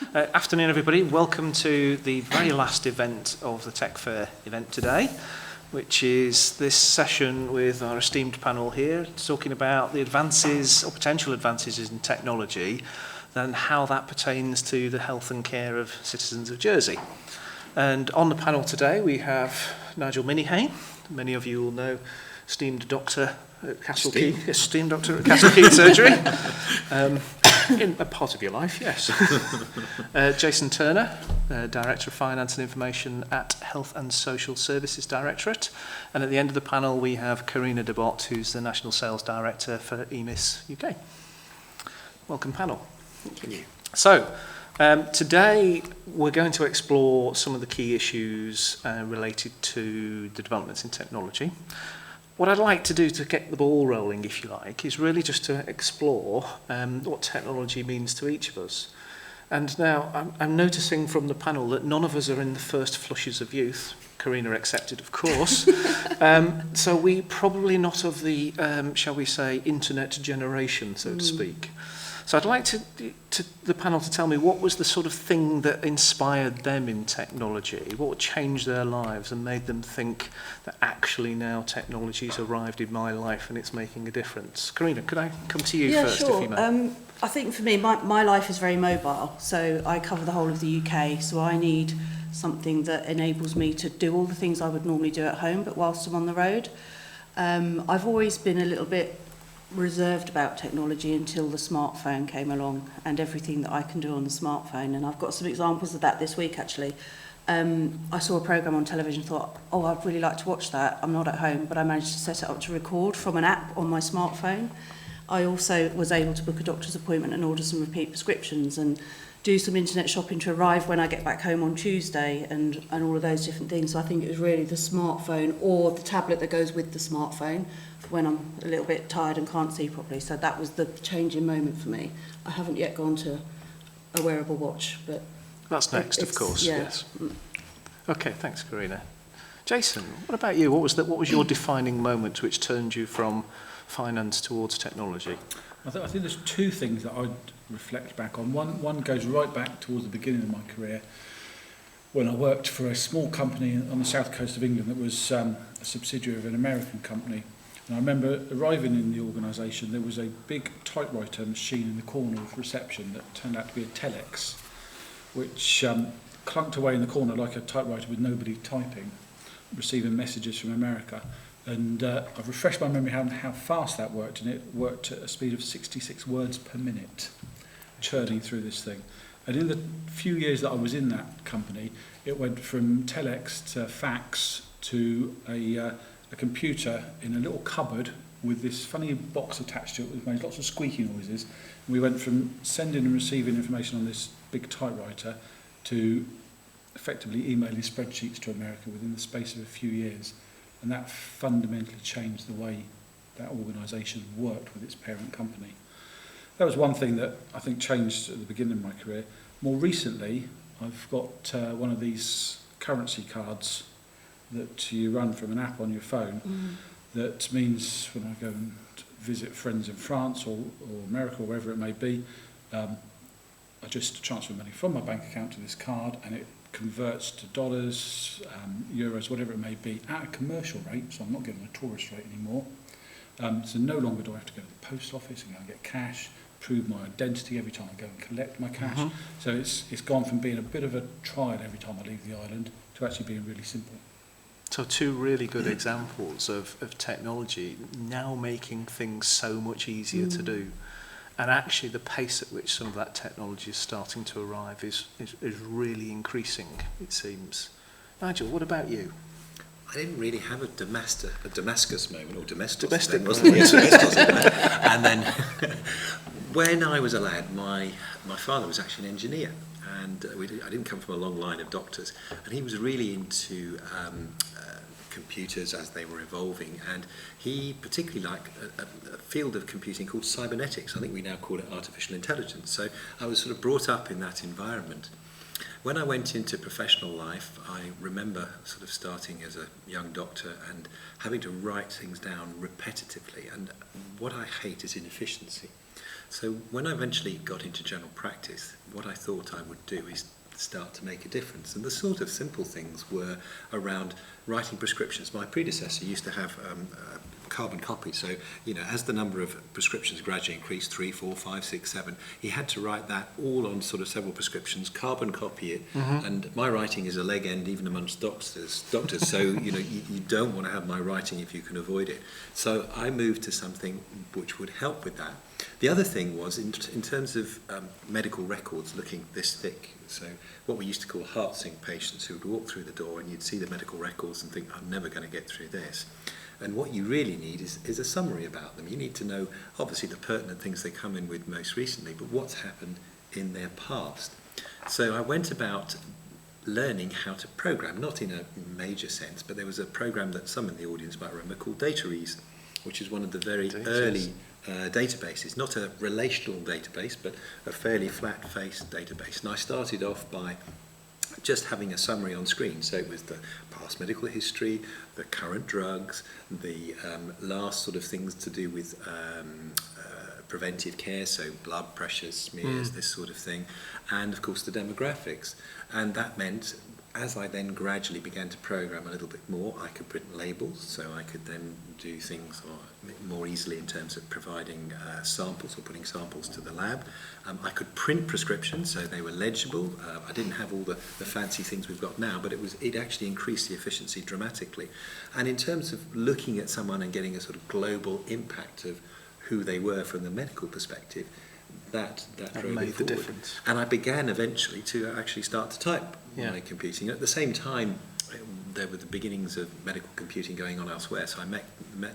Afternoon, everybody. Welcome to the very last event of the Tech Fair event today, which is this session with our esteemed panel here, talking about the advances or potential advances in technology and how that pertains to the health and care of citizens of Jersey. And on the panel today, we have Nigel Minihane. Many of you will know, esteemed doctor at Castle Keith. Esteemed doctor at Castle Keith Surgery. In a part of your life, yes. Jason Turner, Director of Finance and Information at Health and Social Services Directorate. And at the end of the panel, we have Karina Debott, who's the National Sales Director for EMIS UK. Welcome, panel. Thank you. So, today we're going to explore some of the key issues related to the developments in technology. What I'd like to do to get the ball rolling, if you like, is really just to explore what technology means to each of us. And now I'm noticing from the panel that none of us are in the first flushes of youth, Karina accepted, of course. So we probably not of the, shall we say, internet generation, so to speak. So I'd like to the panel to tell me what was the sort of thing that inspired them in technology, what changed their lives and made them think that actually now technology's arrived in my life and it's making a difference. Karina, could I come to you first, sure. if you may? I think for me, my life is very mobile, so I cover the whole of the UK, so I need something that enables me to do all the things I would normally do at home, but whilst I'm on the road. I've always been a little bit reserved about technology until the smartphone came along and everything that I can do on the smartphone, and I've got some examples of that this week actually. I saw a programme on television, thought, oh, I'd really like to watch that. I'm not at home, but I managed to set it up to record from an app on my smartphone. I also was able to book a doctor's appointment and order some repeat prescriptions and do some internet shopping to arrive when I get back home on Tuesday and all of those different things. So I think it was really the smartphone or the tablet that goes with the smartphone for when I'm a little bit tired and can't see properly. So that was the changing moment for me. I haven't yet gone to a wearable watch, but that's next, of course. Yeah. Yes. Okay, thanks, Karina. Jason, what about you? What was your defining moment which turned you from finance towards technology? I think there's two things that I'd reflect back on. One goes right back towards the beginning of my career when I worked for a small company on the south coast of England that was a subsidiary of an American company. And I remember arriving in the organisation, there was a big typewriter machine in the corner of reception that turned out to be a telex, which clunked away in the corner like a typewriter with nobody typing, receiving messages from America. And I've refreshed my memory how fast that worked, and it worked at a speed of 66 words per minute, churning through this thing. And in the few years that I was in that company, it went from telex to fax to a computer in a little cupboard with this funny box attached to it which made lots of squeaky noises. And we went from sending and receiving information on this big typewriter to effectively emailing spreadsheets to America within the space of a few years. And that fundamentally changed the way that organisation worked with its parent company. That was one thing that I think changed at the beginning of my career. More recently, I've got one of these currency cards that you run from an app on your phone. That means when I go and visit friends in France or America or wherever it may be, I just transfer money from my bank account to this card and it converts to dollars, euros, whatever it may be, at a commercial rate, so I'm not getting a tourist rate anymore. So no longer do I have to go to the post office and go and get cash, prove my identity every time I go and collect my cash. So it's gone from being a bit of a trial every time I leave the island to actually being really simple. So two really good examples of technology now making things so much easier to do. And actually the pace at which some of that technology is starting to arrive is really increasing, it seems. Nigel, what about you? I didn't really have a Damascus moment, or Domestos. Domestic then, wasn't it? Yes, Domestos. And then when I was a lad, my father was actually an engineer. And I didn't come from a long line of doctors. And he was really into computers as they were evolving, and he particularly liked a field of computing called cybernetics. I think we now call it artificial intelligence. So I was sort of brought up in that environment. when I went into professional life, I remember sort of starting as a young doctor and having to write things down repetitively. And what I hate is inefficiency. So when I eventually got into general practice, what I thought I would do is start to make a difference. And the sort of simple things were around writing prescriptions. My predecessor used to have carbon copies. So, as the number of prescriptions gradually increased, 3, 4, 5, 6, 7, he had to write that all on sort of several prescriptions, carbon copy it. And my writing is a leg end even amongst doctors. So, you don't want to have my writing if you can avoid it. So I moved to something which would help with that. The other thing was in terms of medical records looking this thick. So what we used to call heart sync patients who would walk through the door and you'd see the medical records and think, I'm never going to get through this. And what you really need is a summary about them. You need to know, obviously, the pertinent things they come in with most recently, but what's happened in their past. So I went about learning how to program, not in a major sense, but there was a program that some in the audience might remember called DataRees, which is one of the very early databases, not a relational database, but a fairly flat-faced database. And I started off by just having a summary on screen. So it was the past medical history, the current drugs, the last sort of things to do with preventive care, so blood pressures, smears, this sort of thing, and of course the demographics. And that meant, as I then gradually began to program a little bit more, I could print labels, so I could then do things more easily in terms of providing samples or putting samples to the lab. I could print prescriptions, so they were legible. I didn't have all the fancy things we've got now, but it actually increased the efficiency dramatically. And in terms of looking at someone and getting a sort of global impact of who they were from the medical perspective, that drove made me the forward. difference. And I began eventually to actually start to type my computing. At the same time, there were the beginnings of medical computing going on elsewhere. So I met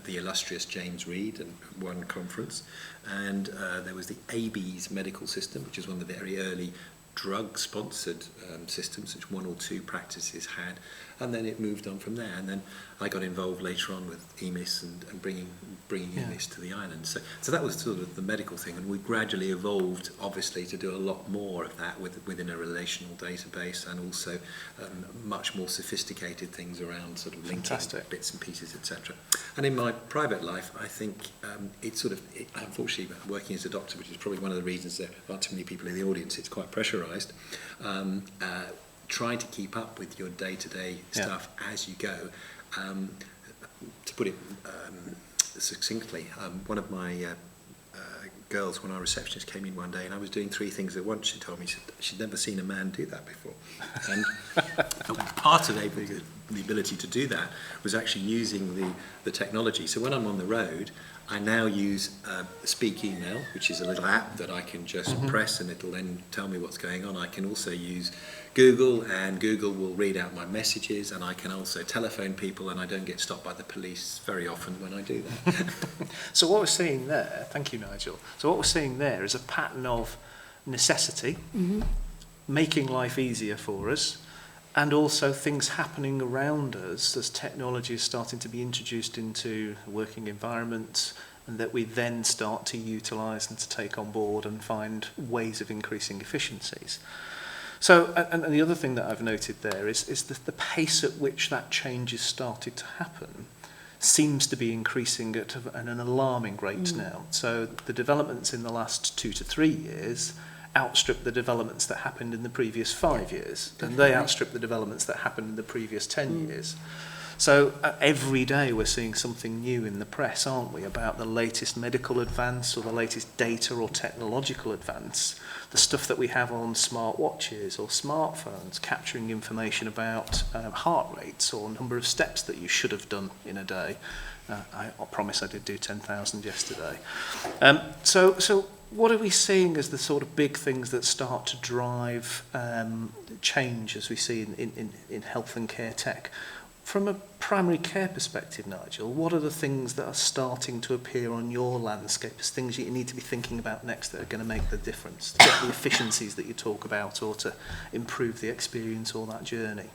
the illustrious James Reed at one conference, and there was the ABES medical system, which is one of the very early drug-sponsored systems, which one or two practices had, and then it moved on from there. And then I got involved later on with EMIS and bringing EMIS to the island. So that was sort of the medical thing, and we gradually evolved, obviously, to do a lot more of that within a relational database, and also much more sophisticated things around sort of linking bits and pieces, etc. And in my private life, I think unfortunately, working as a doctor, which is probably one of the reasons there aren't too many people in the audience, it's quite pressurised. Trying to keep up with your day-to-day stuff as you go. To put it succinctly, one of my girls, when our receptionist came in one day and I was doing 3 things at once, she told me she'd never seen a man do that before. And part of the ability to do that was actually using the technology. So when I'm on the road, I now use Speak Email, which is a little app that I can just press and it'll then tell me what's going on. I can also use Google, and Google will read out my messages, and I can also telephone people, and I don't get stopped by the police very often when I do that. So what we're seeing there, thank you, Nigel. So what we're seeing there is a pattern of necessity, making life easier for us, and also things happening around us as technology is starting to be introduced into working environments, and that we then start to utilise and to take on board and find ways of increasing efficiencies. So, and the other thing that I've noted there is the pace at which that change has started to happen seems to be increasing at an alarming rate now. So the developments in the last 2 to 3 years outstrip the developments that happened in the previous 5 years, and they outstrip the developments that happened in the previous 10 years. So every day we're seeing something new in the press, aren't we, about the latest medical advance or the latest data or technological advance, the stuff that we have on smart watches or smartphones, capturing information about heart rates or number of steps that you should have done in a day. I promise I did do 10,000 yesterday. So what are we seeing as the sort of big things that start to drive change as we see in health and care tech? From a primary care perspective, Nigel, what are the things that are starting to appear on your landscape as things you need to be thinking about next that are going to make the difference, to get the efficiencies that you talk about or to improve the experience or that journey?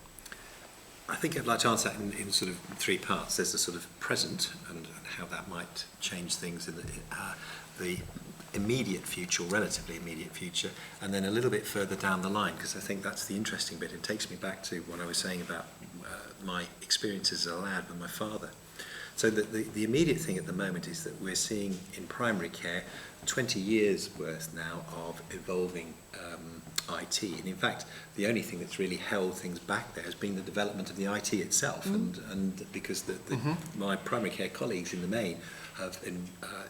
I think I'd like to answer that in sort of 3 parts. There's the sort of present and how that might change things in the immediate future, or relatively immediate future, and then a little bit further down the line, because I think that's the interesting bit. It takes me back to what I was saying about my experiences as a lad with my father. So the immediate thing at the moment is that we're seeing in primary care 20 years worth now of evolving IT. And in fact, the only thing that's really held things back there has been the development of the IT itself. And because my primary care colleagues in the main have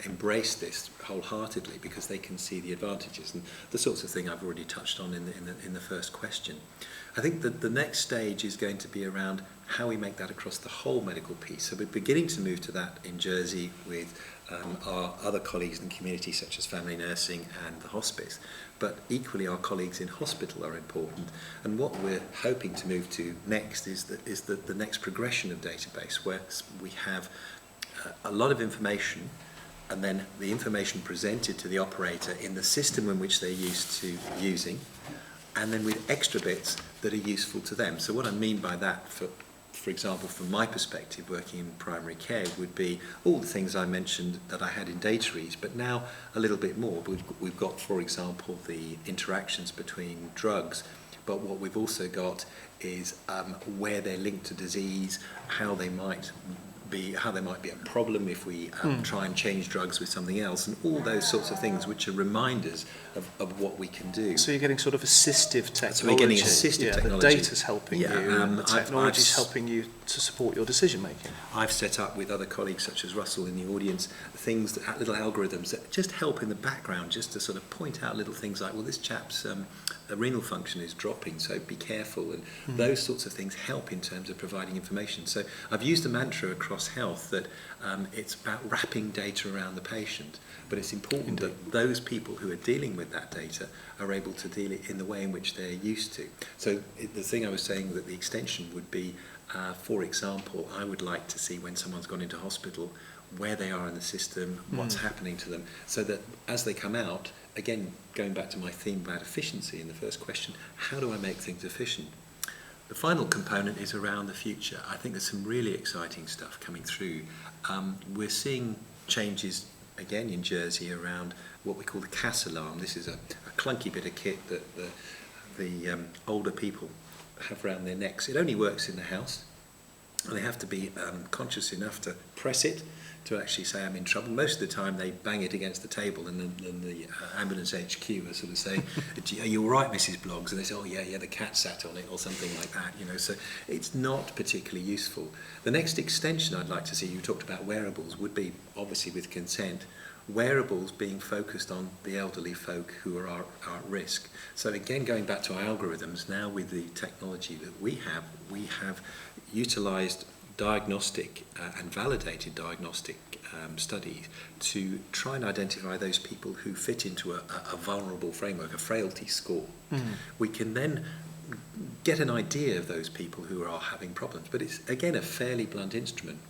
embraced this wholeheartedly because they can see the advantages and the sorts of thing I've already touched on in the first question. I think that the next stage is going to be around how we make that across the whole medical piece. So we're beginning to move to that in Jersey with our other colleagues in the community, such as family nursing and the hospice. But equally, our colleagues in hospital are important. And what we're hoping to move to next is the next progression of database, where we have a lot of information, and then the information presented to the operator in the system in which they're used to using, and then with extra bits that are useful to them. So what I mean by that, for example, from my perspective, working in primary care, would be all the things I mentioned that I had in dataries, but now a little bit more. We've got, for example, the interactions between drugs, but what we've also got is where they're linked to disease, how they might be a problem if we try and change drugs with something else, and all those sorts of things which are reminders of what we can do. So you're getting sort of assistive technology. So we're getting assistive technology. The data's helping you, and the technology's helping you to support your decision making. I've set up with other colleagues such as Russell in the audience things, little algorithms that just help in the background, just to sort of point out little things like, well, this chap's renal function is dropping, so be careful, and those sorts of things help in terms of providing information. So I've used the mantra across health that it's about wrapping data around the patient, but it's important that those people who are dealing with that data are able to deal it in the way in which they're used to. So the thing I was saying, that the extension would be, for example, I would like to see when someone's gone into hospital, where they are in the system, what's happening to them, so that as they come out, again, going back to my theme about efficiency in the first question, how do I make things efficient? The final component is around the future. I think there's some really exciting stuff coming through. We're seeing changes, again, in Jersey around what we call the CAS alarm. This is a clunky bit of kit that the older people have around their necks. It only works in the house, and they have to be conscious enough to press it to actually say I'm in trouble. Most of the time they bang it against the table, and then the ambulance HQ will sort of say, are you all right, Mrs. Bloggs? And they say, oh yeah, the cat sat on it, or something like that, you know. So it's not particularly useful. The next extension I'd like to see, you talked about wearables, would be obviously with consent, wearables being focused on the elderly folk who are at risk. So again, going back to our algorithms, now with the technology that we have utilised diagnostic and validated diagnostic studies to try and identify those people who fit into a vulnerable framework, a frailty score. We can then get an idea of those people who are having problems, but it's again a fairly blunt instrument.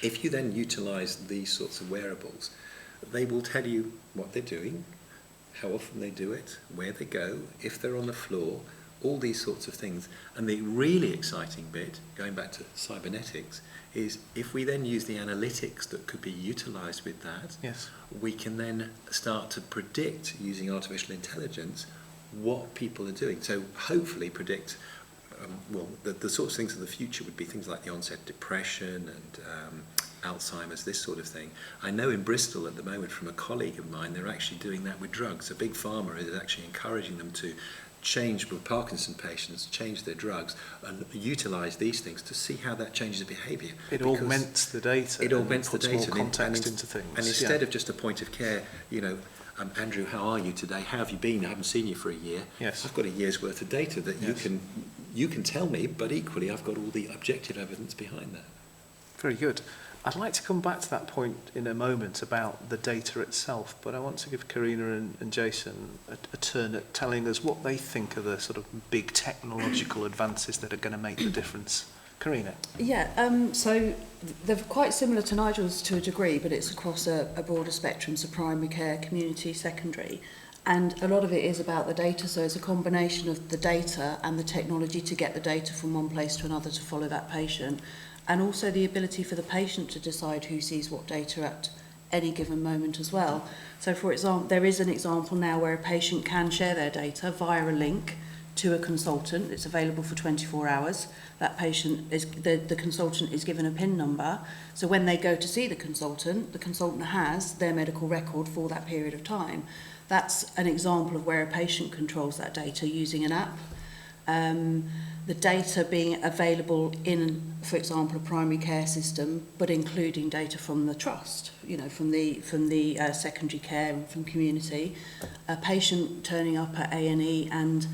If you then utilise these sorts of wearables, they will tell you what they're doing, how often they do it, where they go, if they're on the floor, all these sorts of things. And the really exciting bit, going back to cybernetics, is if we then use the analytics that could be utilised with that, we can then start to predict, using artificial intelligence, what people are doing. So hopefully predict, the sorts of things of the future would be things like the onset of depression and Alzheimer's, this sort of thing. I know in Bristol at the moment from a colleague of mine, they're actually doing that with drugs. A big pharma is actually encouraging them to change, with Parkinson patients, change their drugs and utilise these things to see how that changes the behaviour. It augments the data. It augments the data. More context into things. And instead of just a point of care, you know, Andrew, how are you today? How have you been? I haven't seen you for a year. Yes. I've got a year's worth of data that you can tell me, but equally I've got all the objective evidence behind that. Very good. I'd like to come back to that point in a moment about the data itself, but I want to give Karina and Jason a turn at telling us what they think are the sort of big technological advances that are going to make the difference. Karina? Yeah, so they're quite similar to Nigel's to a degree, but it's across a broader spectrum, so primary care, community, secondary. And a lot of it is about the data, so it's a combination of the data and the technology to get the data from one place to another to follow that patient. And also the ability for the patient to decide who sees what data at any given moment as well. So for example, there is an example now where a patient can share their data via a link to a consultant. It's available for 24 hours. That patient is, the consultant is given a PIN number. So when they go to see the consultant has their medical record for that period of time. That's an example of where a patient controls that data using an app. The data being available in, for example, a primary care system, but including data from the trust, you know, from the secondary care and from community. A patient turning up at A&E and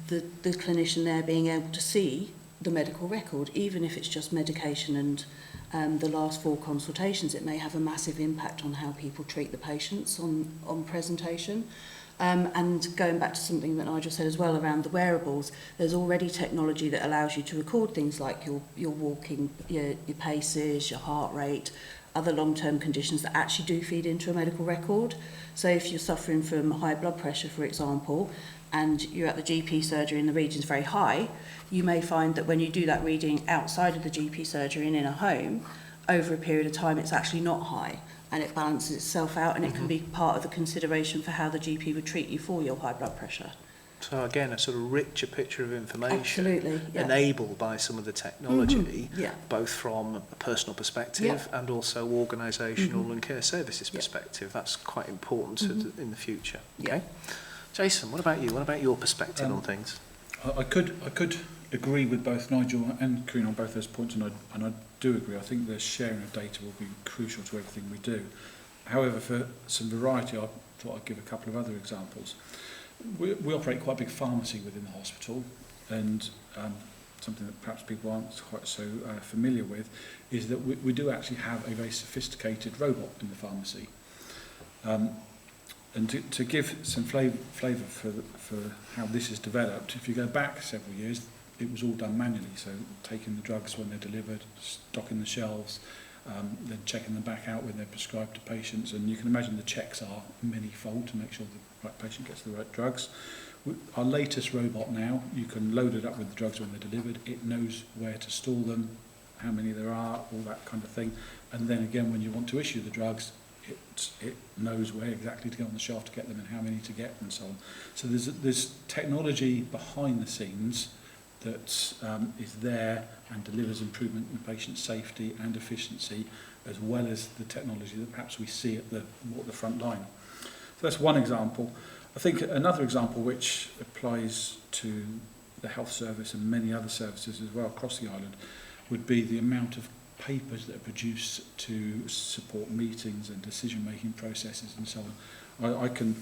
the clinician there being able to see the medical record, even if it's just medication and the last 4 consultations, it may have a massive impact on how people treat the patients on presentation. And going back to something that Nigel said as well around the wearables, there's already technology that allows you to record things like your walking, your paces, your heart rate, other long-term conditions that actually do feed into a medical record. So if you're suffering from high blood pressure, for example, and you're at the GP surgery and the reading's very high, you may find that when you do that reading outside of the GP surgery and in a home, over a period of time it's actually not high. And it balances itself out, and it can be part of the consideration for how the GP would treat you for your high blood pressure. So again, a sort of richer picture of information. Absolutely, yeah. Enabled by some of the technology, Yeah. both from a personal perspective and also organisational and care services perspective. That's quite important in the future. Okay, Jason, what about you? What about your perspective on things? I could agree with both Nigel and Corinne on both those points, and I do agree. I think the sharing of data will be crucial to everything we do. However, for some variety, I thought I'd give a couple of other examples. We operate quite a big pharmacy within the hospital, and something that perhaps people aren't quite so familiar with is that we do actually have a very sophisticated robot in the pharmacy. And to give some flavour for how this is developed, if you go back several years, it was all done manually, so taking the drugs when they're delivered, stocking the shelves, then checking them back out when they're prescribed to patients, and you can imagine the checks are many-fold to make sure the right patient gets the right drugs. Our latest robot now, you can load it up with the drugs when they're delivered, it knows where to store them, how many there are, all that kind of thing, and then again when you want to issue the drugs, it knows where exactly to go on the shelf to get them and how many to get and so on. So there's technology behind the scenes that is there and delivers improvement in patient safety and efficiency, as well as the technology that perhaps we see at the front line. So that's one example. I think another example which applies to the health service and many other services as well across the island would be the amount of papers that are produced to support meetings and decision-making processes and so on. I can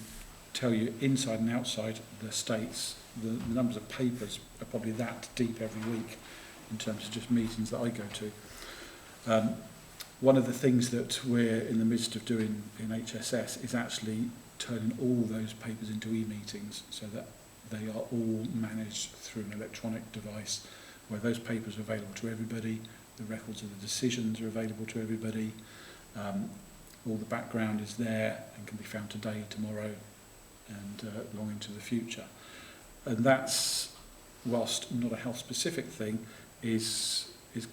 tell you inside and outside the States, the numbers of papers are probably that deep every week in terms of just meetings that I go to. One of the things that we're in the midst of doing in HSS is actually turning all those papers into e-meetings so that they are all managed through an electronic device where those papers are available to everybody, the records of the decisions are available to everybody, all the background is there and can be found today, tomorrow and long into the future. And that's, whilst not a health specific thing, is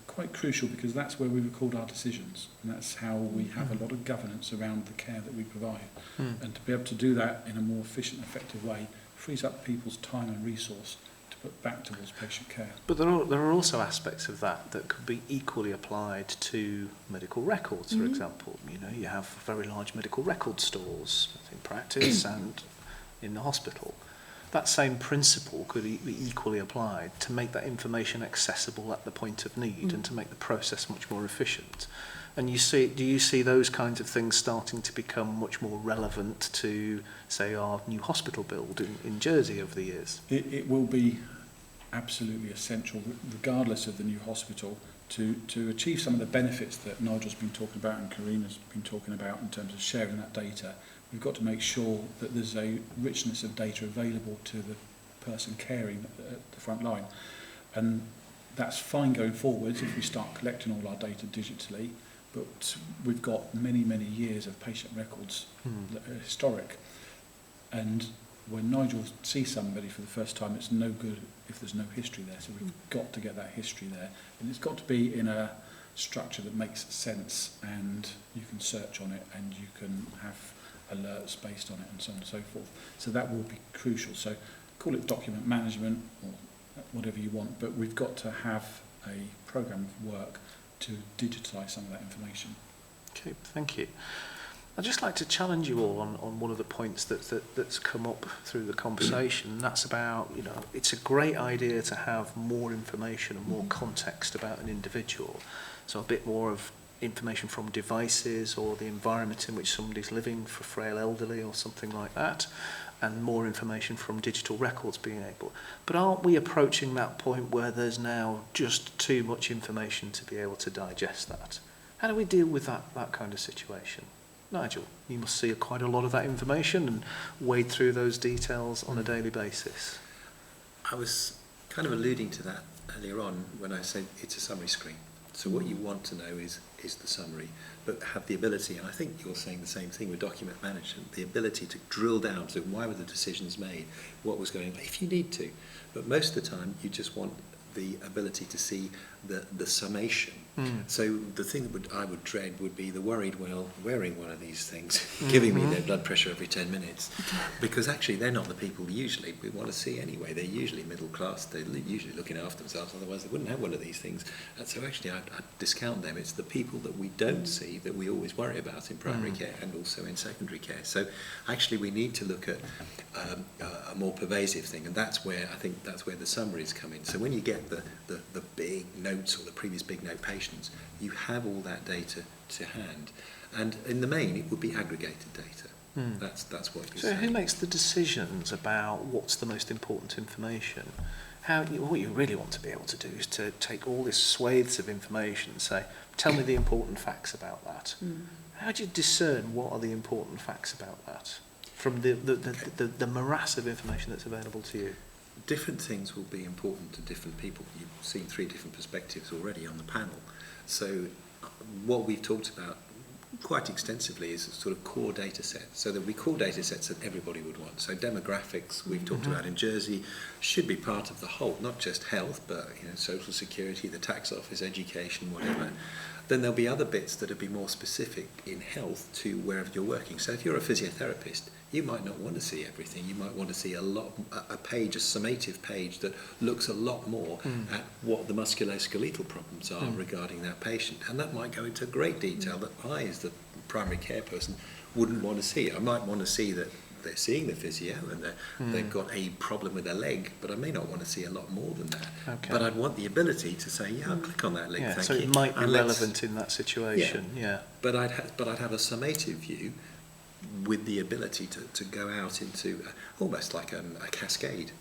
quite crucial because that's where we record our decisions and that's how we have a lot of governance around the care that we provide. And to be able to do that in a more efficient and effective way frees up people's time and resource to put back towards patient care. But there are also aspects of that could be equally applied to medical records, for example. You know, you have very large medical record stores in practice and in the hospital. That same principle could be equally applied to make that information accessible at the point of need and to make the process much more efficient. And do you see those kinds of things starting to become much more relevant to, say, our new hospital build in Jersey over the years? It will be absolutely essential, regardless of the new hospital, to achieve some of the benefits that Nigel's been talking about and Karina's been talking about in terms of sharing that data. We've got to make sure that there's a richness of data available to the person caring at the front line. And that's fine going forwards if we start collecting all our data digitally, but we've got many, many years of patient records that are historic. And when Nigel sees somebody for the first time, it's no good if there's no history there. So we've got to get that history there. And it's got to be in a structure that makes sense, and you can search on it and you can have alerts based on it and so on and so forth. So that will be crucial. So call it document management or whatever you want, but we've got to have a program of work to digitise some of that information. Okay, thank you. I'd just like to challenge you all on one of the points that's come up through the conversation, and that's about, you know, it's a great idea to have more information and more context about an individual. So a bit more of information from devices or the environment in which somebody's living for frail elderly or something like that, and more information from digital records being able. But aren't we approaching that point where there's now just too much information to be able to digest that? How do we deal with that kind of situation? Nigel, you must see quite a lot of that information and wade through those details on a daily basis. I was kind of alluding to that earlier on when I said it's a summary screen. So what you want to know is the summary, but have the ability, and I think you're saying the same thing with document management, the ability to drill down to why were the decisions made, what was going on, if you need to. But most of the time, you just want the ability to see the summation. So the thing that I would dread would be the worried well wearing one of these things, giving me their blood pressure every 10 minutes, because actually they're not the people usually we want to see anyway. They're usually middle class, they're usually looking after themselves, otherwise they wouldn't have one of these things. And so actually I'd discount them. It's the people that we don't see that we always worry about in primary care and also in secondary care. So actually we need to look at a more pervasive thing, and that's where I think that's where the summaries come in. So when you get the big notes or the previous big note patients, you have all that data to hand, and in the main it would be aggregated data. That's what you're saying. So who makes the decisions about what's the most important information? What you really want to be able to do is to take all this swathes of information and say, tell me the important facts about that. How do you discern what are the important facts about that from the morass of information that's available to you? Different things will be important to different people. You've seen 3 different perspectives already on the panel. So what we've talked about quite extensively is a sort of core data set. So there'll be core data sets that everybody would want. So demographics we've talked about in Jersey should be part of the whole, not just health, but social security, the tax office, education, whatever. Then there'll be other bits that will be more specific in health to wherever you're working. So if you're a physiotherapist, you might not want to see everything. You might want to see a page, a summative page that looks a lot more at what the musculoskeletal problems are regarding that patient. And that might go into great detail that I, as the primary care person, wouldn't want to see. I might want to see that they're seeing the physio and they've got a problem with their leg, but I may not want to see a lot more than that. Okay. But I'd want the ability to say, I'll click on that link, thank so you. So it might be relevant in that situation, But I'd have a summative view with the ability to go out into almost like a cascade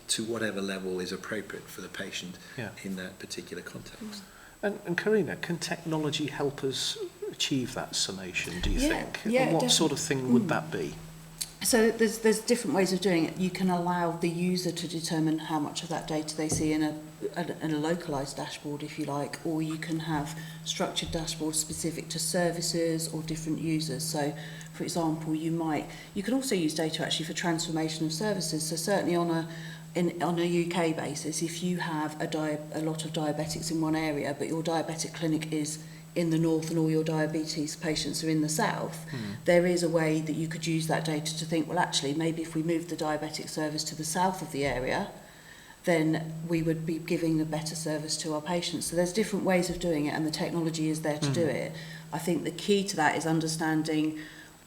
to whatever level is appropriate for the patient in that particular context. And Karina, can technology help us achieve that summation, do you think? Yeah, and what definitely. sort of thing would that be? So there's different ways of doing it. You can allow the user to determine how much of that data they see in a localized dashboard, if you like, or you can have structured dashboards specific to services or different users. So, for example, you can also use data actually for transformation of services. So certainly on a UK basis, if you have a lot of diabetics in one area, but your diabetic clinic is in the north and all your diabetes patients are in the south, there is a way that you could use that data to think, well, actually, maybe if we moved the diabetic service to the south of the area, then we would be giving a better service to our patients. So there's different ways of doing it, and the technology is there to do it. I think the key to that is understanding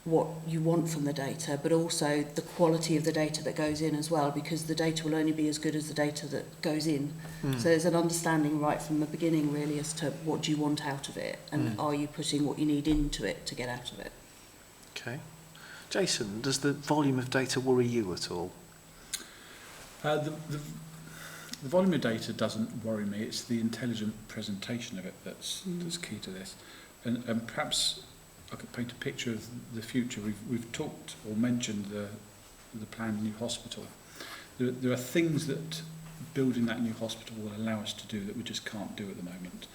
what you want from the data, but also the quality of the data that goes in as well, because the data will only be as good as the data that goes in. So there's an understanding right from the beginning really as to what do you want out of it, and are you putting what you need into it to get out of it. Okay. Jason, does the volume of data worry you at all? The volume of data doesn't worry me. It's the intelligent presentation of it that's key to this. And perhaps I could paint a picture of the future. We've talked or mentioned the planned new hospital. There are things that building that new hospital will allow us to do that we just can't do at the moment.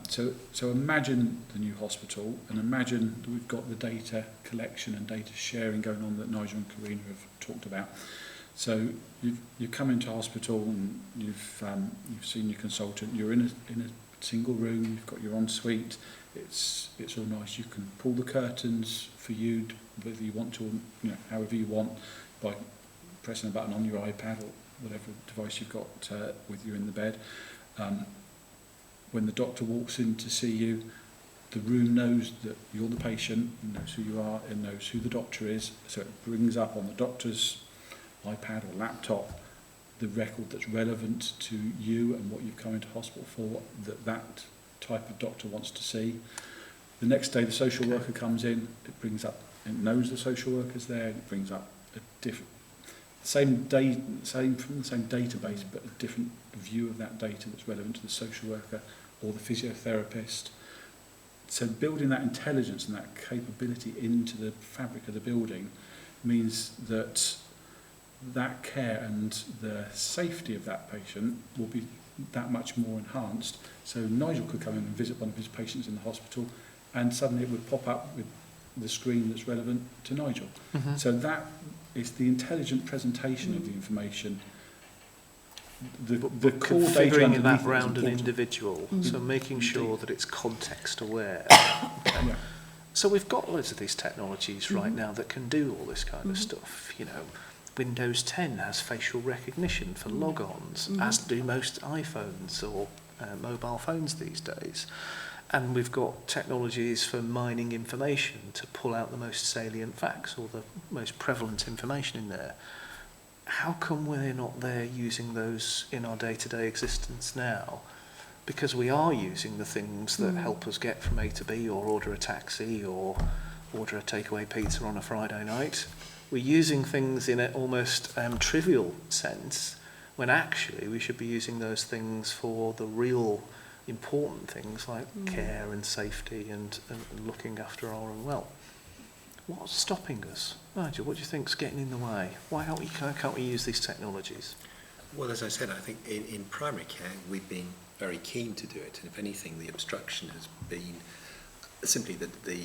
So imagine the new hospital, and imagine that we've got the data collection and data sharing going on that Nigel and Karina have talked about. So you come into hospital and you've seen your consultant. You're in a single room, you've got your ensuite, it's all nice. You can pull the curtains for you, whether you want to, however you want, by pressing a button on your iPad or whatever device you've got with you in the bed. When the doctor walks in to see you, the room knows that you're the patient, knows who you are, and knows who the doctor is, so it brings up on the doctor's iPad or laptop the record that's relevant to you and what you've come into hospital for, that type of doctor wants to see. The next day the social worker comes in, it knows the social worker's there, and it brings up a different, from the same database, but a different view of that data that's relevant to the social worker or the physiotherapist. So building that intelligence and that capability into the fabric of the building means that that care and the safety of that patient will be that much more enhanced. So Nigel could come in and visit one of his patients in the hospital, and suddenly it would pop up with the screen that's relevant to Nigel. Mm-hmm. So that is the intelligent presentation of the information. The core data configuring underneath that it is round an important. individual, so making sure that it's context aware. Yeah. So we've got loads of these technologies right now that can do all this kind of stuff. Windows 10 has facial recognition for logons, as do most iPhones or mobile phones these days. And we've got technologies for mining information to pull out the most salient facts or the most prevalent information in there. How come we're not there using those in our day-to-day existence now? Because we are using the things that help us get from A to B, or order a taxi, or order a takeaway pizza on a Friday night. We're using things in an almost trivial sense, when actually we should be using those things for the real important things like care and safety and looking after our own well. What's stopping us? Nigel, what do you think's getting in the way? Why can't we use these technologies? Well, as I said, I think in primary care we've been very keen to do it, and if anything, the obstruction has been simply that the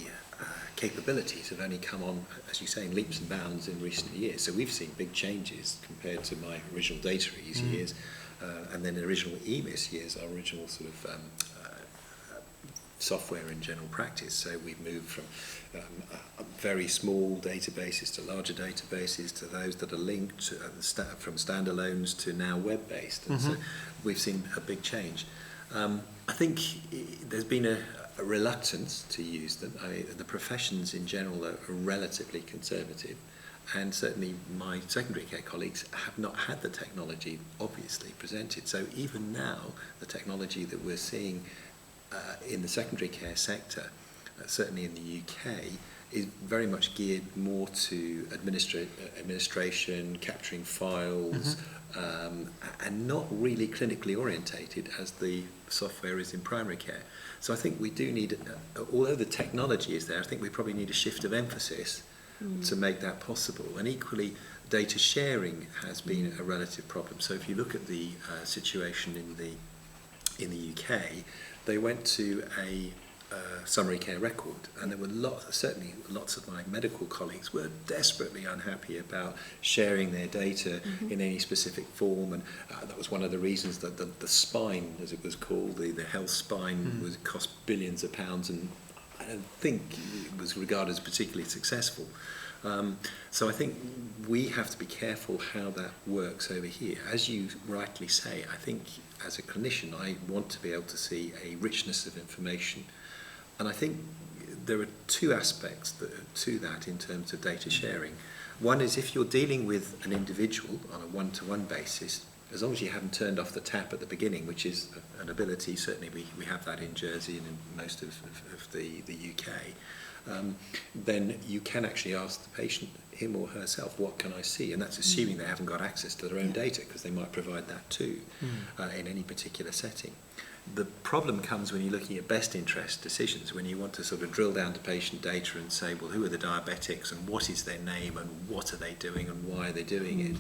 capabilities have only come on, as you say, in leaps and bounds in recent years. So we've seen big changes compared to my original data years, and then original EMIS years, our original sort of software in general practice. So we've moved from very small databases to larger databases to those that are linked to, from standalones to now web-based. And so we've seen a big change. I think there's been a reluctance to use them. The professions in general are relatively conservative, and certainly my secondary care colleagues have not had the technology obviously presented. So even now, the technology that we're seeing in the secondary care sector, certainly in the UK, is very much geared more to administration, capturing files, and not really clinically orientated as the software is in primary care. So I think we do need, although the technology is there, I think we probably need a shift of emphasis to make that possible. And equally, data sharing has been a relative problem. So if you look at the situation in the UK, they went to a summary care record, and there were certainly lots of my medical colleagues were desperately unhappy about sharing their data in any specific form, and that was one of the reasons that the spine, as it was called, the health spine, was cost billions of pounds, and I don't think it was regarded as particularly successful. So I think we have to be careful how that works over here. As you rightly say, I think as a clinician I want to be able to see a richness of information. And I think there are two aspects to that in terms of data sharing. One is if you're dealing with an individual on a one-to-one basis, as long as you haven't turned off the tap at the beginning, which is an ability, certainly we have that in Jersey and in most of the UK, then you can actually ask the patient, him or herself, what can I see? And that's assuming they haven't got access to their own data, because they might provide that too in any particular setting. The problem comes when you're looking at best interest decisions, when you want to sort of drill down to patient data and say, well, who are the diabetics and what is their name and what are they doing and why are they doing it?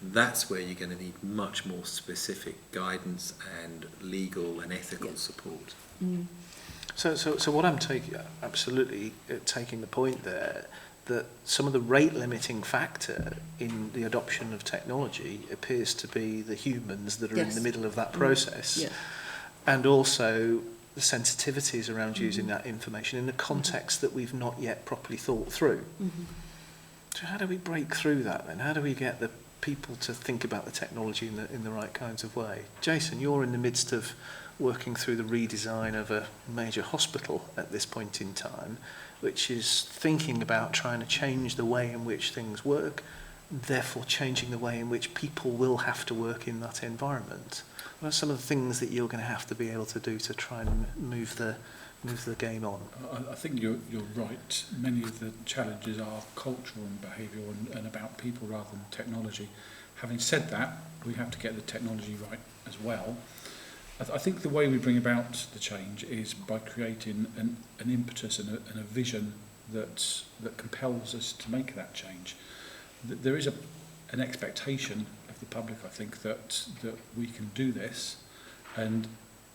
That's where you're going to need much more specific guidance and legal and ethical support. So what I'm absolutely taking the point there, that some of the rate limiting factor in the adoption of technology appears to be the humans that are in the middle of that process. and also the sensitivities around using that information in a context that we've not yet properly thought through. So how do we break through that then? How do we get the people to think about the technology in the right kinds of way? Jason, you're in the midst of working through the redesign of a major hospital at this point in time, which is thinking about trying to change the way in which things work, therefore changing the way in which people will have to work in that environment. What are some of the things that you're going to have to be able to do to try and move the game on? I think you're right. Many of the challenges are cultural and behavioural and about people rather than technology. Having said that, we have to get the technology right as well. I think the way we bring about the change is by creating an impetus and a vision that compels us to make that change. There is an expectation of the public, I think, that we can do this, and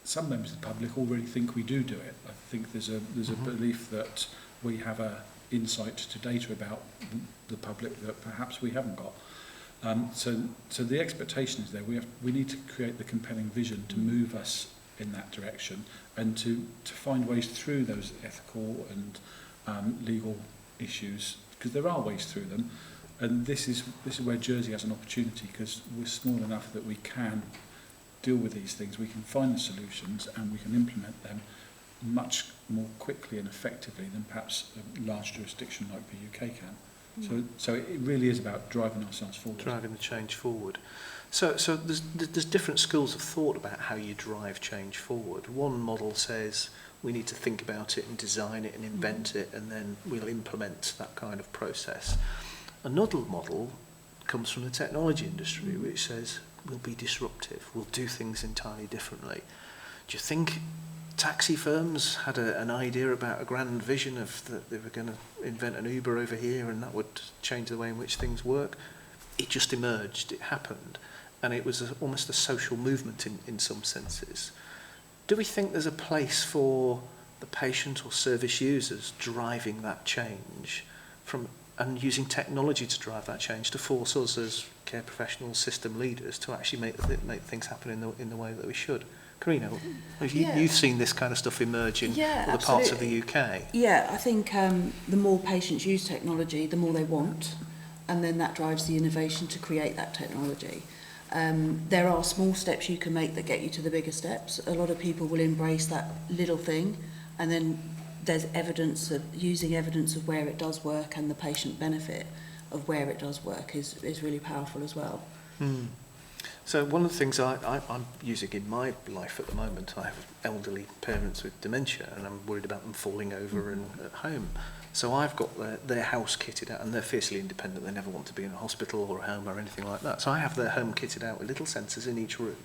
some members of the public already think we do it. I think there's a belief that we have a insight to data about the public that perhaps we haven't got. So the expectation is there. We need to create the compelling vision to move us in that direction, and to find ways through those ethical and legal issues, because there are ways through them. And this is where Jersey has an opportunity, because we're small enough that we can deal with these things, we can find the solutions, and we can implement them much more quickly and effectively than perhaps a large jurisdiction like the UK can. So it really is about driving ourselves forward. Driving the change forward. So there's different schools of thought about how you drive change forward. One model says we need to think about it and design it and invent it, and then we'll implement that kind of process. Another model comes from the technology industry, which says we'll be disruptive, we'll do things entirely differently. Do you think taxi firms had an idea about a grand vision of that they were going to invent an Uber over here and that would change the way in which things work? It just emerged, it happened, and it was almost a social movement in some senses. Do we think there's a place for the patient or service users driving that change and using technology to drive that change, to force us as care professionals, system leaders, to actually make things happen in the way that we should? Karina, you've seen this kind of stuff emerge in other parts of the UK. Yeah, I think the more patients use technology, the more they want, and then that drives the innovation to create that technology. There are small steps you can make that get you to the bigger steps. A lot of people will embrace that little thing, and then there's using evidence of where it does work, and the patient benefit of where it does work is really powerful as well. So one of the things I'm using in my life at the moment, I have elderly parents with dementia, and I'm worried about them falling over and at home. So I've got their house kitted out, and they're fiercely independent. They never want to be in a hospital or a home or anything like that. So I have their home kitted out with little sensors in each room,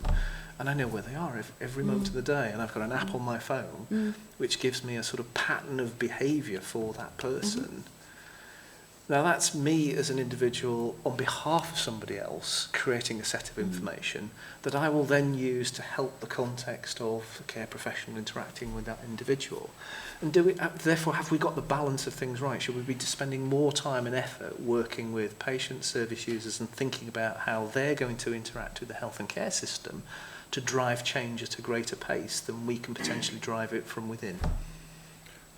and I know where they are every moment of the day. And I've got an app on my phone which gives me a sort of pattern of behaviour for that person. Now that's me as an individual on behalf of somebody else creating a set of information that I will then use to help the context of the care professional interacting with that individual. And therefore, have we got the balance of things right? Should we be spending more time and effort working with patients, service users, and thinking about how they're going to interact with the health and care system to drive change at a greater pace than we can potentially drive it from within?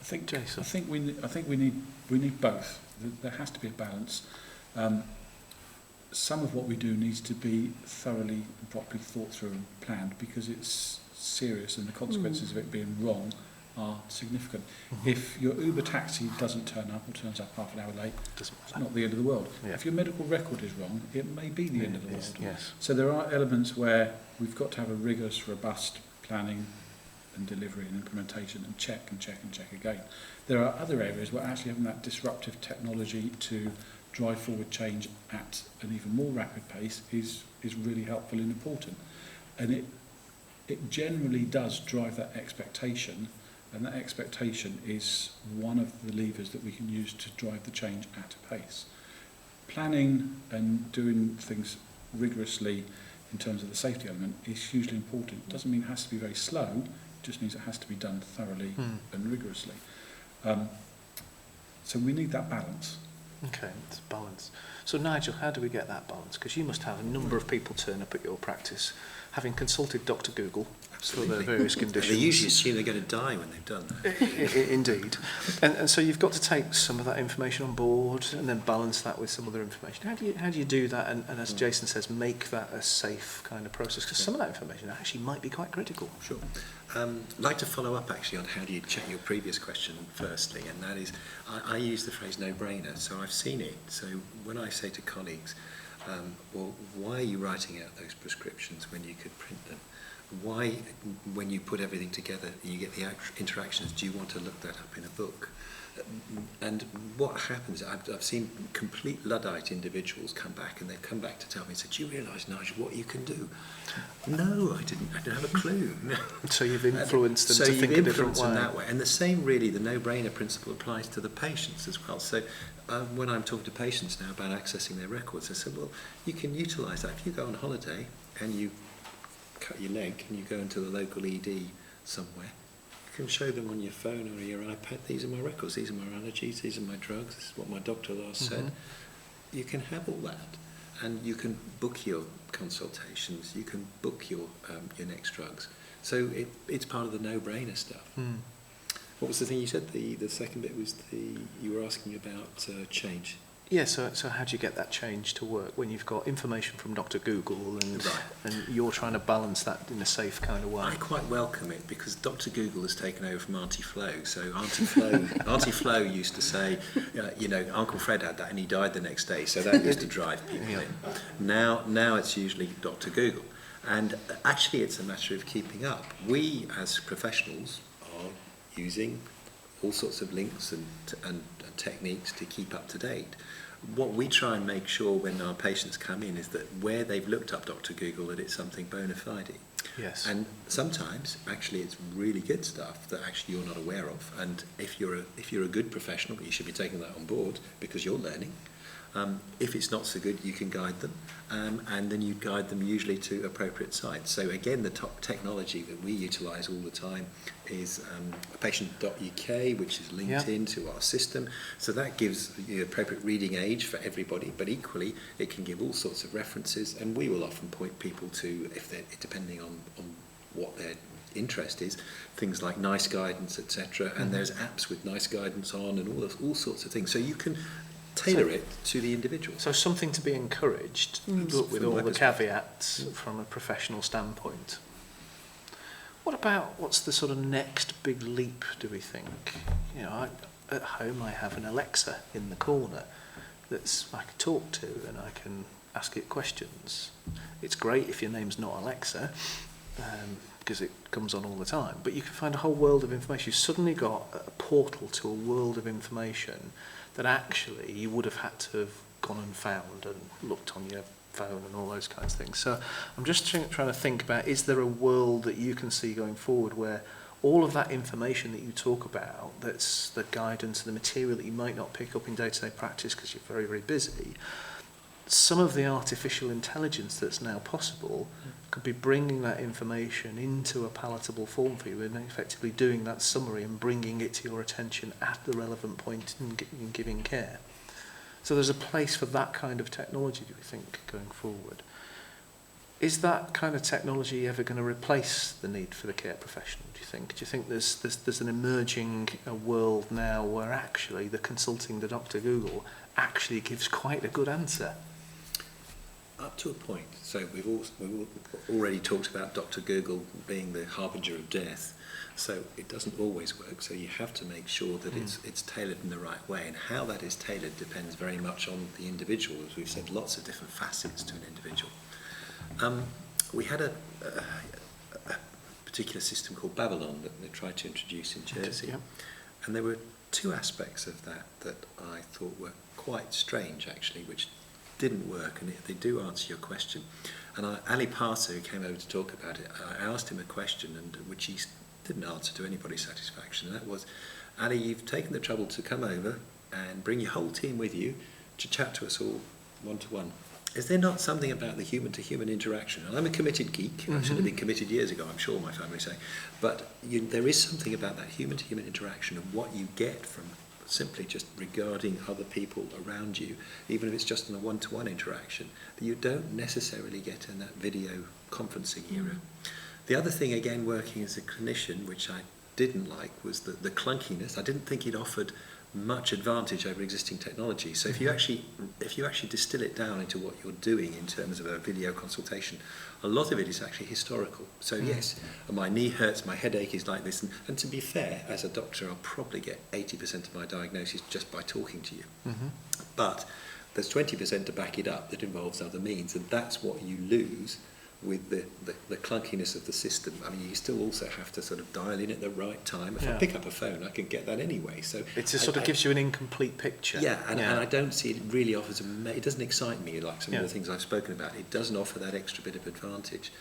I think Jason? we need both. There has to be a balance. Some of what we do needs to be thoroughly and properly thought through and planned, because it's serious and the consequences of it being wrong are significant. If your Uber taxi doesn't turn up or turns up half an hour late, it's not the end of the world. Yeah. If your medical record is wrong, it may be the end of the world. Yes. So there are elements where we've got to have a rigorous, robust planning and delivery and implementation, and check and check and check again. There are other areas where actually having that disruptive technology to drive forward change at an even more rapid pace is really helpful and important. And it generally does drive that expectation, and that expectation is one of the levers that we can use to drive the change at a pace. Planning and doing things rigorously in terms of the safety element is hugely important. It doesn't mean it has to be very slow, it just means it has to be done thoroughly and rigorously. So we need that balance. Okay, it's balance. So Nigel, how do we get that balance? Because you must have a number of people turn up at your practice, having consulted Dr. Google Absolutely. for the various They conditions. usually assume they're going to die when they've done that. Indeed. And so you've got to take some of that information on board and then balance that with some other information. How do you do that and as Jason says, make that a safe kind of process? Because some of that information actually might be quite critical. Sure. I'd like to follow up actually on how do you check your previous question firstly, and that is, I use the phrase no-brainer, so I've seen it. So when I say to colleagues, well, why are you writing out those prescriptions when you could print them? Why, when you put everything together and you get the interactions, do you want to look that up in a book? And what happens, I've seen complete Luddite individuals come back, and they've come back to tell me, said, do you realise, Nigel, what you can do? No, I didn't have a clue. So you've influenced them so to you've think a different influenced them way. that way. And the same, really, the no-brainer principle applies to the patients as well. So when I'm talking to patients now about accessing their records, I said, well, you can utilise that. If you go on holiday and you cut your leg and you go into the local ED somewhere, you can show them on your phone or your iPad, these are my records, these are my allergies, these are my drugs, this is what my doctor last said. You can have all that, and you can book your consultations, you can book your next drugs. So it's part of the no-brainer stuff. What was the thing you said? The second bit was you were asking about change. Yeah, so how do you get that change to work when you've got information from Dr. Google and Right. and you're trying to balance that in a safe kind of way? I quite welcome it because Dr. Google has taken over from Auntie Flo. So Auntie Flo used to say, Uncle Fred had that and he died the next day. So that used to drive people in. Now it's usually Dr. Google. And actually it's a matter of keeping up. We as professionals are using all sorts of links and techniques to keep up to date. What we try and make sure when our patients come in is that where they've looked up Dr. Google, that it's something bona fide. Yes. And sometimes, actually, it's really good stuff that actually you're not aware of. And if you're a good professional, you should be taking that on board because you're learning. If it's not so good, you can guide them, and then you guide them usually to appropriate sites. So again, the top technology that we utilise all the time is patient.uk, which is linked into our system. So that gives the appropriate reading age for everybody, but equally it can give all sorts of references, and we will often point people to, if they're depending on what their interest is, things like NICE guidance, etc. And there's apps with NICE guidance on, and all sorts of things. So you can tailor it to the individual. So something to be encouraged, but with all the caveats from a professional standpoint. What's the sort of next big leap, do we think? At home I have an Alexa in the corner that I can talk to and I can ask it questions. It's great if your name's not Alexa, because it comes on all the time, but you can find a whole world of information. You've suddenly got a portal to a world of information that actually you would have had to have gone and found and looked on your phone and all those kinds of things. So I'm just trying to think about, is there a world that you can see going forward where all of that information that you talk about, that's the guidance, the material that you might not pick up in day-to-day practice because you're very, very busy, some of the artificial intelligence that's now possible could be bringing that information into a palatable form for you and effectively doing that summary and bringing it to your attention at the relevant point in giving care. So there's a place for that kind of technology, do we think, going forward? Is that kind of technology ever going to replace the need for the care professional, do you think? Do you think there's an emerging world now where actually the consulting the Dr. Google actually gives quite a good answer? Up to a point. So we've already talked about Dr. Google being the harbinger of death. So it doesn't always work. So you have to make sure that it's tailored in the right way. And how that is tailored depends very much on the individual. As we've said, lots of different facets to an individual. We had a particular system called Babylon that they tried to introduce in Jersey. Yeah. And there were two aspects of that I thought were quite strange, actually, which didn't work, and they do answer your question. And Ali Parser, who came over to talk about it, I asked him a question, and which he didn't answer to anybody's satisfaction, and that was, Ali, you've taken the trouble to come over and bring your whole team with you to chat to us all one-to-one. Is there not something about the human-to-human interaction? And I'm a committed geek. I should have been committed years ago, I'm sure my family say. But there is something about that human-to-human interaction and what you get from simply just regarding other people around you, even if it's just in a one-to-one interaction, that you don't necessarily get in that video conferencing era. The other thing, again, working as a clinician, which I didn't like, was the clunkiness. I didn't think it offered much advantage over existing technology. So if you actually distill it down into what you're doing in terms of a video consultation, a lot of it is actually historical. So yes, my knee hurts, my headache is like this, and to be fair, as a doctor, I'll probably get 80% of my diagnosis just by talking to you. But there's 20% to back it up that involves other means, and that's what you lose with the clunkiness of the system. I mean, you still also have to sort of dial in at the right time. If I pick up a phone, I can get that anyway. So it just sort of gives you an incomplete picture. And I don't see it really offers it doesn't excite me like some of the things I've spoken about. It doesn't offer that extra bit of advantage.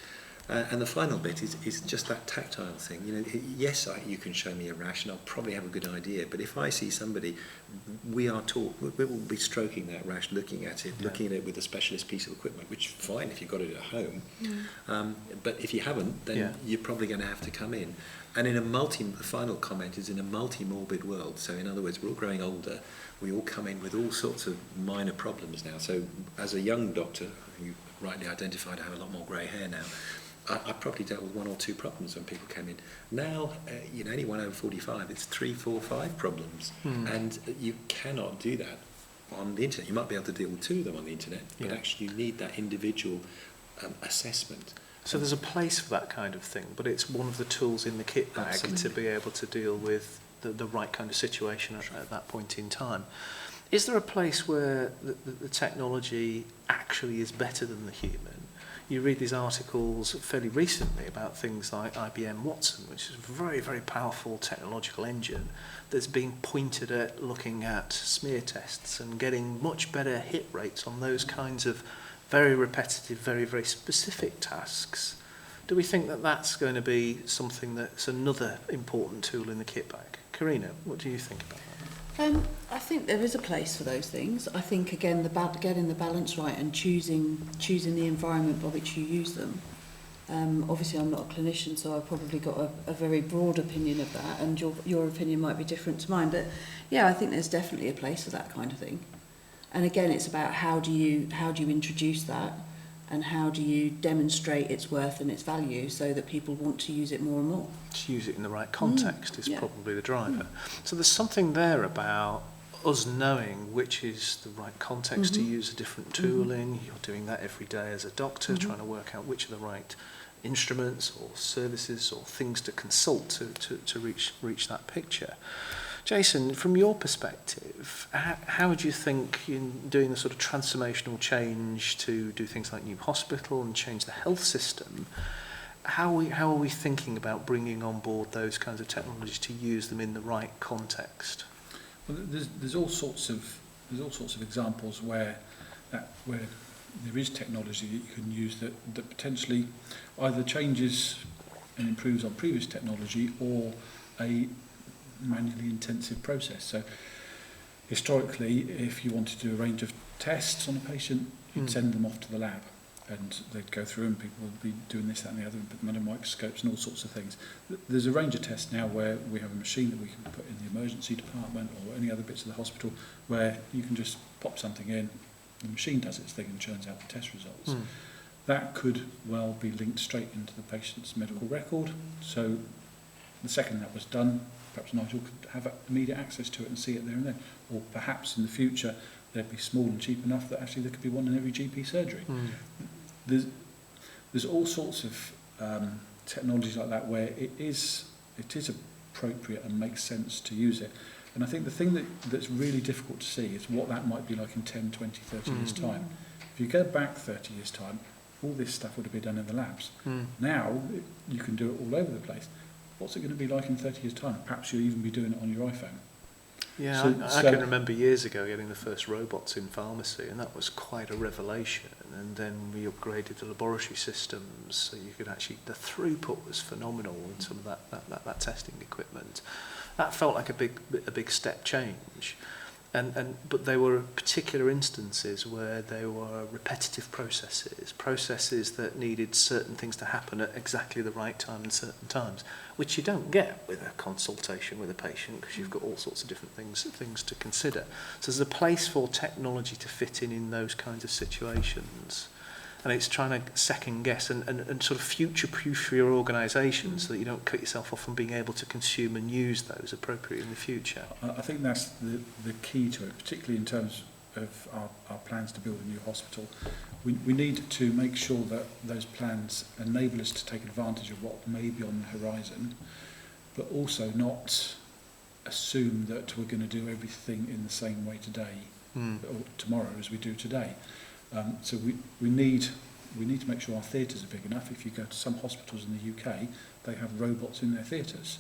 And the final bit is just that tactile thing. You know, yes, you can show me a rash and I'll probably have a good idea, but if I see somebody, we will be stroking that rash, looking at it, looking at it with a specialist piece of equipment, which is fine if you've got it at home. But if you haven't, then you're probably going to have to come in. And the final comment is in a multi-morbid world. So in other words, we're all growing older. We all come in with all sorts of minor problems now. So as a young doctor, you rightly identified I have a lot more grey hair now. I probably dealt with 1 or 2 problems when people came in. Now, anyone over 45, it's 3, 4, 5 problems. And you cannot do that on the internet. You might be able to deal with 2 of them on the internet, but actually you need that individual assessment. So there's a place for that kind of thing, but it's one of the tools in the kit bag to be able to deal with the right kind of situation at that point in time. Is there a place where the technology actually is better than the human? You read these articles fairly recently about things like IBM Watson, which is a very, very powerful technological engine that's being pointed at looking at smear tests and getting much better hit rates on those kinds of very repetitive, very, very specific tasks. Do we think that that's going to be something that's another important tool in the kit bag? Karina, what do you think about that? I think there is a place for those things. I think, again, getting the balance right and choosing the environment by which you use them. Obviously, I'm not a clinician, so I've probably got a very broad opinion of that, and your opinion might be different to mine. But yeah, I think there's definitely a place for that kind of thing. And again, it's about how do you introduce that, and how do you demonstrate its worth and its value so that people want to use it more and more. To use it in the right context is probably the driver. So there's something there about us knowing which is the right context to use a different tool in. You're doing that every day as a doctor, trying to work out which are the right instruments or services or things to consult to reach that picture. Jason, from your perspective, how would you think in doing the sort of transformational change to do things like new hospital and change the health system, how are we thinking about bringing on board those kinds of technologies to use them in the right context? Well, there's all sorts of examples where there is technology that you can use that potentially either changes and improves on previous technology or a manually intensive process. So historically, if you wanted to do a range of tests on a patient, you'd send them off to the lab and they'd go through and people would be doing this, that and the other, put them under microscopes and all sorts of things. There's a range of tests now where we have a machine that we can put in the emergency department or any other bits of the hospital where you can just pop something in, the machine does its thing and churns out the test results. That could well be linked straight into the patient's medical record. So the second that was done, perhaps Nigel could have immediate access to it and see it there and then. Or perhaps in the future they'd be small and cheap enough that actually there could be one in every GP surgery. There's all sorts of technologies like that where it is appropriate and makes sense to use it. And I think the thing that's really difficult to see is what that might be like in 10, 20, 30 years' time. If you go back 30 years' time, all this stuff would have been done in the labs. Now, you can do it all over the place. What's it going to be like in 30 years' time? Perhaps you'll even be doing it on your iPhone. Yeah, I can remember years ago getting the first robots in pharmacy, and that was quite a revelation. And then we upgraded the laboratory systems, so you could actually, the throughput was phenomenal in some of that testing equipment. That felt like a big step change. But there were particular instances where there were repetitive processes that needed certain things to happen at exactly the right time and certain times, which you don't get with a consultation with a patient because you've got all sorts of different things to consider. So there's a place for technology to fit in those kinds of situations. And it's trying to second guess and sort of future-proof your organisation so that you don't cut yourself off from being able to consume and use those appropriately in the future. I think that's the key to it, particularly in terms of our plans to build a new hospital. We need to make sure that those plans enable us to take advantage of what may be on the horizon, but also not assume that we're going to do everything in the same way today or tomorrow as we do today. So we need to make sure our theatres are big enough. If you go to some hospitals in the UK, they have robots in their theatres.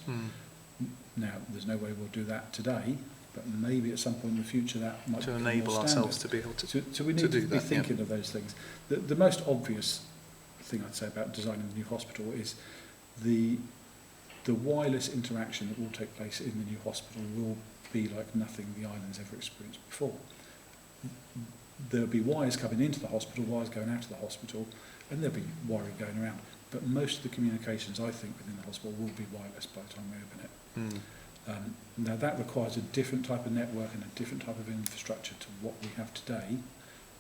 Now, there's no way we'll do that today, but maybe at some point in the future that might To become enable more ourselves standard. to be able to So we need to do be that, thinking of those things. The most obvious thing I'd say about designing the new hospital is the wireless interaction that will take place in the new hospital will be like nothing the island's ever experienced before. There'll be wires coming into the hospital, wires going out of the hospital, and there'll be wiring going around. But most of the communications, I think, within the hospital will be wireless by the time we open it. Now, that requires a different type of network and a different type of infrastructure to what we have today.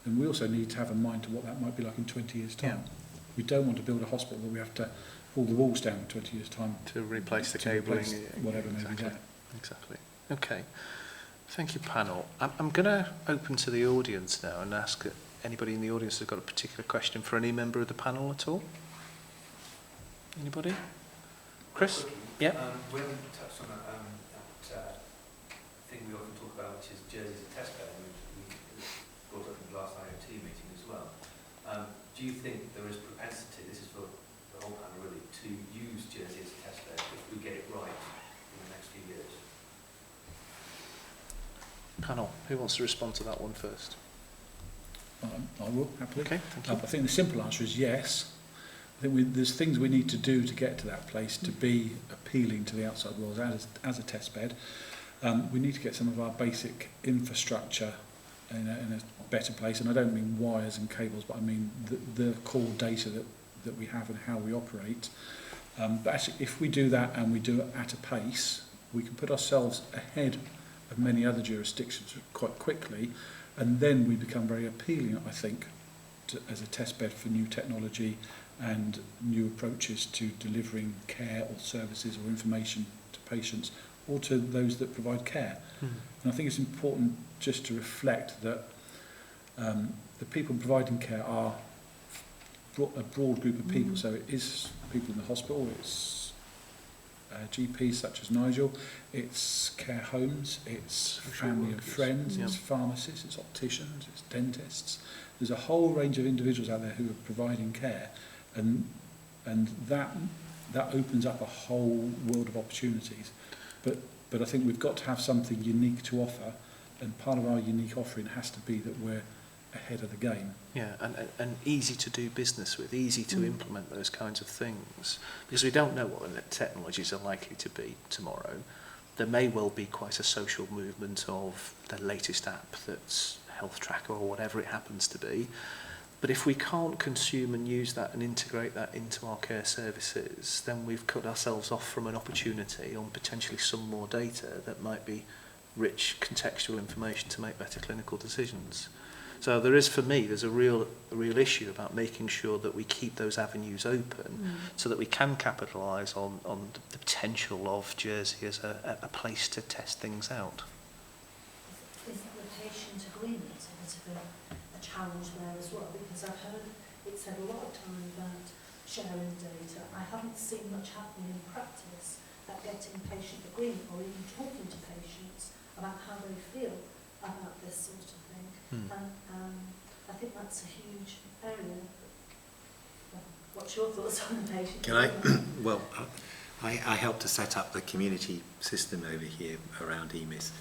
And we also need to have in mind to what that might be like in 20 years' time. Yeah. We don't want to build a hospital where we have to pull the walls down in 20 years' time. to replace the to cabling. replace whatever may be Exactly. there. Exactly. Okay. Thank you, panel. I'm going to open to the audience now and ask anybody in the audience who's got a particular question for any member of the panel at all. Anybody? Chris? Yeah. We haven't touched on that thing we often talk about, which is Jersey as a test bed, which we brought up in the last IoT meeting as well. Do you think there is propensity, this is for the whole panel really, to use Jersey as a test bed if we get it right in the next few years? Panel, who wants to respond to that one first? I will, happily. Okay, thank you. I think the simple answer is yes. I think there's things we need to do to get to that place to be appealing to the outside world as a test bed. We need to get some of our basic infrastructure in a better place, and I don't mean wires and cables, but I mean the core data that we have and how we operate. But actually, if we do that and we do it at a pace, we can put ourselves ahead of many other jurisdictions quite quickly, and then we become very appealing, I think, as a test bed for new technology and new approaches to delivering care or services or information to patients or to those that provide care. And I think it's important just to reflect that the people providing care are a broad group of people. So it is people in the hospital, it's GPs such as Nigel, it's care homes, it's family and friends, it's pharmacists, it's opticians, it's dentists. There's a whole range of individuals out there who are providing care, and that opens up a whole world of opportunities. But I think we've got to have something unique to offer, and part of our unique offering has to be that we're ahead of the game. Yeah, and easy to do business with, easy to implement those kinds of things, because we don't know what the technologies are likely to be tomorrow. There may well be quite a social movement of the latest app that's health tracker or whatever it happens to be. But if we can't consume and use that and integrate that into our care services, then we've cut ourselves off from an opportunity on potentially some more data that might be rich contextual information to make better clinical decisions. So there is, for me, there's a real issue about making sure that we keep those avenues open so that we can capitalise on the potential of Jersey as a place to test things out. Is the patient agreement a bit of a challenge there as well? Because I've heard it said a lot of time about sharing data. I haven't seen much happening in practice at getting patient agreement or even talking to patients about how they feel about this sort of thing. And I think that's a huge area. Well, what's your thoughts on the patient? Can I? Well, I helped to set up the community system over here around EMIS,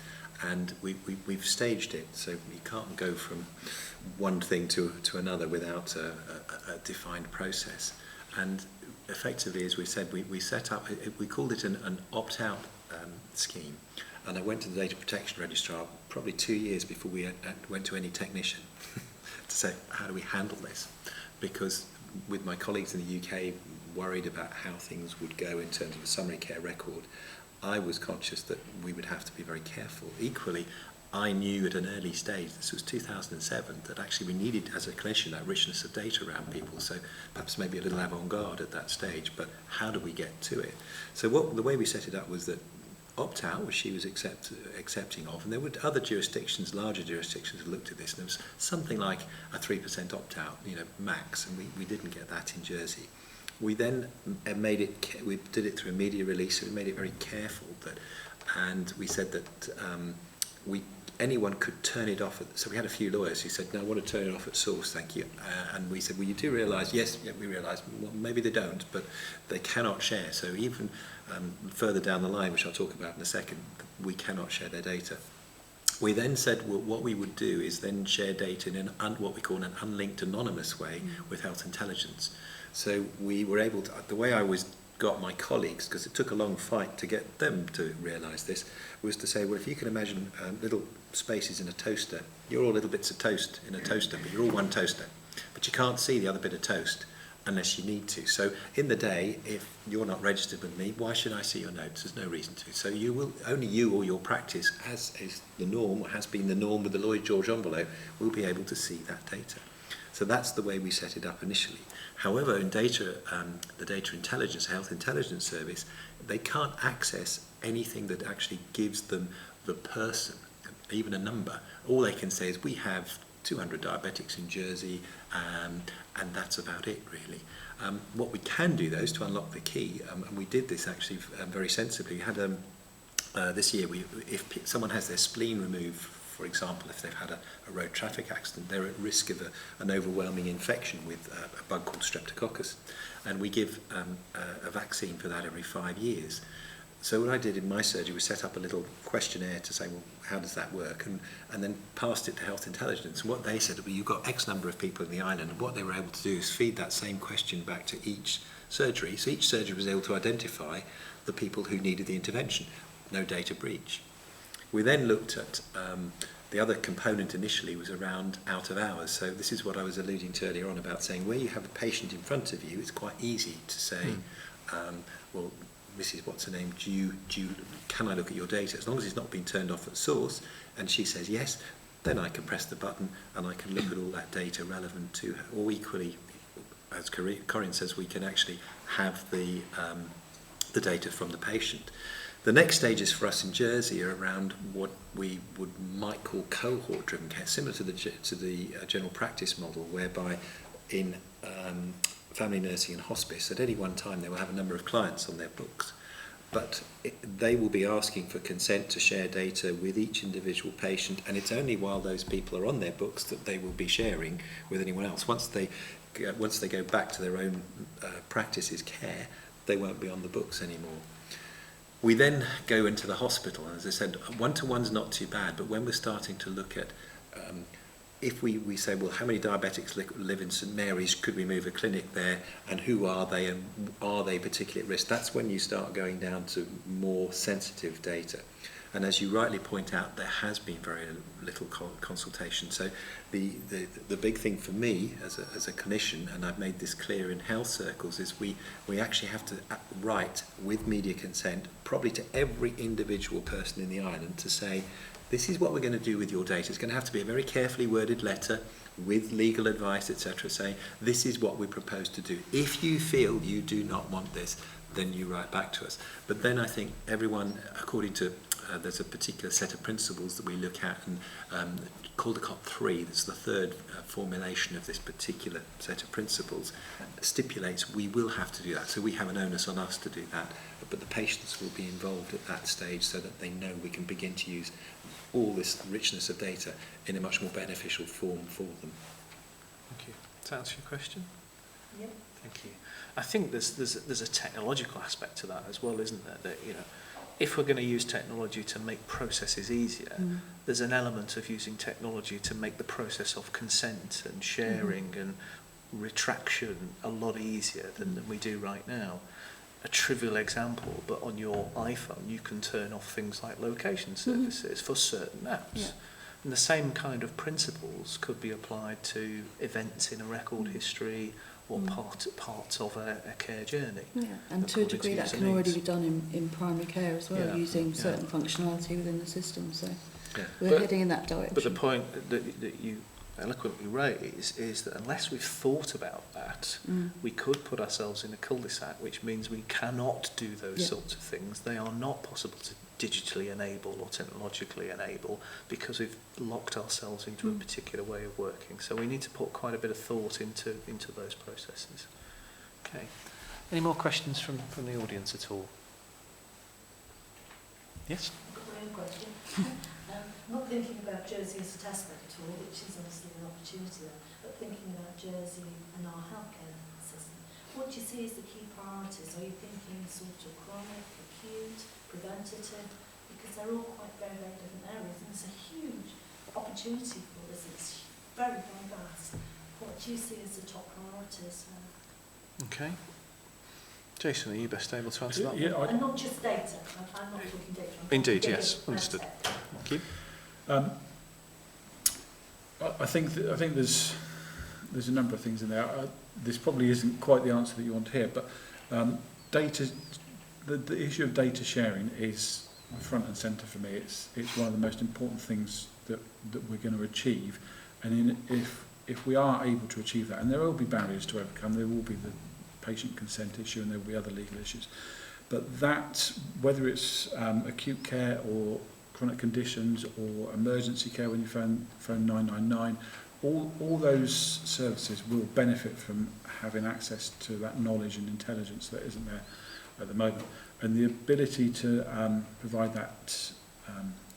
and we've staged it so you can't go from one thing to another without a defined process. And effectively, as we said, we set up, we called it an opt-out scheme. And I went to the data protection registrar probably 2 years before we went to any technician to say, how do we handle this? Because with my colleagues in the UK worried about how things would go in terms of a summary care record, I was conscious that we would have to be very careful. Equally, I knew at an early stage, this was 2007, that actually we needed, as a clinician, that richness of data around people. So perhaps maybe a little avant-garde at that stage, but how do we get to it? So the way we set it up was that opt-out, which she was accepting of, and there were other jurisdictions, larger jurisdictions, that looked at this, and there was something like a 3% opt-out, max, and we didn't get that in Jersey. We then we did it through a media release, so we made it very careful and we said that anyone could turn it off. So we had a few lawyers who said, no, I want to turn it off at source, thank you. And we said, well, you do realise, yes, yeah, we realise, well, maybe they don't, but they cannot share. So even further down the line, which I'll talk about in a second, we cannot share their data. We then said, well, what we would do is then share data in what we call an unlinked anonymous way with health intelligence. So we were able to, the way I got my colleagues, because it took a long fight to get them to realise this, was to say, well, if you can imagine little spaces in a toaster, you're all little bits of toast in a toaster, but you're all one toaster. But you can't see the other bit of toast unless you need to. So in the day, if you're not registered with me, why should I see your notes? There's no reason to. So only you or your practice, as is the norm, or has been the norm with the Lloyd George envelope, will be able to see that data. So that's the way we set it up initially. However, in the data intelligence, health intelligence service, they can't access anything that actually gives them the person, even a number. All they can say is, we have 200 diabetics in Jersey, and that's about it, really. What we can do, though, is to unlock the key, and we did this actually very sensibly. We had this year, if someone has their spleen removed, for example, if they've had a road traffic accident, they're at risk of an overwhelming infection with a bug called streptococcus. And we give a vaccine for that every 5 years. So what I did in my surgery was set up a little questionnaire to say, well, how does that work? And then passed it to Health Intelligence. And what they said, well, you've got X number of people in the island. And what they were able to do is feed that same question back to each surgery. So each surgery was able to identify the people who needed the intervention. No data breach. We then looked at the other component initially was around out of hours. So this is what I was alluding to earlier on about saying where you have a patient in front of you, it's quite easy to say, well, Mrs. what's her name, can I look at your data? As long as it's not been turned off at source, and she says yes, then I can press the button and I can look at all that data relevant to her. Or equally, as Corinne says, we can actually have the data from the patient. The next stages for us in Jersey are around what we might call cohort-driven care, similar to the general practice model, whereby in family nursing and hospice, at any one time they will have a number of clients on their books, but they will be asking for consent to share data with each individual patient, and it's only while those people are on their books that they will be sharing with anyone else. Once they go back to their own practice's care, they won't be on the books anymore. We then go into the hospital, and as I said, one-to-one's not too bad, but when we're starting to look at, if we say, well, how many diabetics live in St Mary's, could we move a clinic there, and who are they, and are they particularly at risk? That's when you start going down to more sensitive data. And as you rightly point out, there has been very little consultation. So the big thing for me as a clinician, and I've made this clear in health circles, is we actually have to write with media consent, probably to every individual person in the island, to say, this is what we're going to do with your data. It's going to have to be a very carefully worded letter with legal advice, etc., saying this is what we propose to do. If you feel you do not want this, then you write back to us. But then I think everyone, according to there's a particular set of principles that we look at, and Caldecott 3, that's the third formulation of this particular set of principles, stipulates we will have to do that. So we have an onus on us to do that, but the patients will be involved at that stage so that they know we can begin to use all this richness of data in a much more beneficial form for them. Thank you. Does that answer your question? Yeah. Thank you. I think there's a technological aspect to that as well, isn't there? That, you know, if we're going to use technology to make processes easier, there's an element of using technology to make the process of consent and sharing and retraction a lot easier than we do right now. A trivial example, but on your iPhone you can turn off things like location services for certain apps. Yeah. And the same kind of principles could be applied to events in a record history or parts of a care journey. Yeah, and to a degree that can already be done in primary care as well, using certain functionality within the system. So, Yeah. we're heading in that direction. But the point that you eloquently raise is that unless we've thought about that, we could put ourselves in a cul-de-sac, which means we cannot do those sorts of things. They are not possible to digitally enable or technologically enable because we've locked ourselves into a particular way of working. So we need to put quite a bit of thought into those processes. Okay. Any more questions from the audience at all? Yes? I've got my own question. Not thinking about Jersey as a test bed at all, which is obviously an opportunity there, but thinking about Jersey and our healthcare system. What do you see as the key priorities? Are you thinking sort of chronic, acute, preventative? Because they're all quite very, very different areas, and it's a huge opportunity for us. It's very, very vast. What do you see as the top priorities? Okay. Jason, are you best able to answer that one? Yeah, And not just data. I'm not talking data. I'm Indeed, talking yes. data, Understood. MedTech. Thank you. I think there's a number of things in there. This probably isn't quite the answer that you want to hear, but data, the issue of data sharing is front and centre for me. It's one of the most important things that we're going to achieve, and if we are able to achieve that, and there will be barriers to overcome, there will be the patient consent issue and there will be other legal issues, but that, whether it's acute care or chronic conditions or emergency care when you phone 999, all those services will benefit from having access to that knowledge and intelligence that isn't there at the moment. And the ability to provide that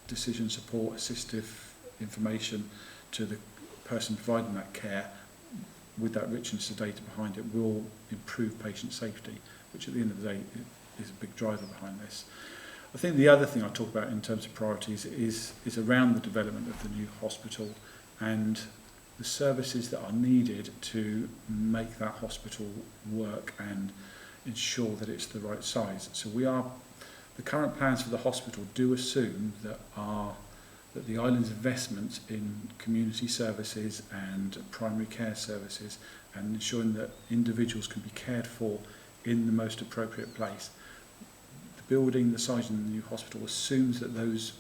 decision support, assistive information to the person providing that care with that richness of data behind it will improve patient safety, which at the end of the day is a big driver behind this. I think the other thing I talk about in terms of priorities is around the development of the new hospital and the services that are needed to make that hospital work and ensure that it's the right size. So the current plans for the hospital do assume that the island's investments in community services and primary care services and ensuring that individuals can be cared for in the most appropriate place. The building, the size of the new hospital assumes that those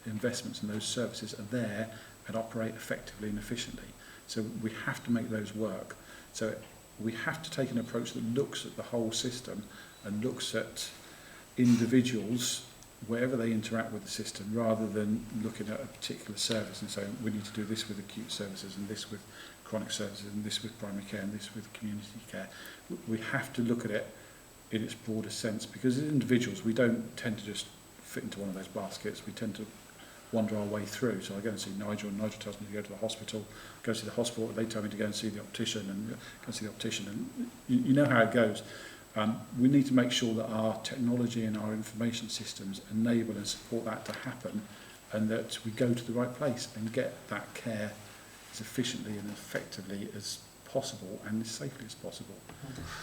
investments and those services are there and operate effectively and efficiently. So we have to make those work. So we have to take an approach that looks at the whole system and looks at individuals wherever they interact with the system, rather than looking at a particular service and saying we need to do this with acute services and this with chronic services and this with primary care and this with community care. We have to look at it in its broader sense, because as individuals we don't tend to just fit into one of those baskets. We tend to wander our way through. So I go and see Nigel, and Nigel tells me to go to the hospital, go to the hospital, they tell me to go and see the optician, and go and see the optician, and you know how it goes. We need to make sure that our technology and our information systems enable and support that to happen, and that we go to the right place and get that care as efficiently and effectively as possible and as safely as possible.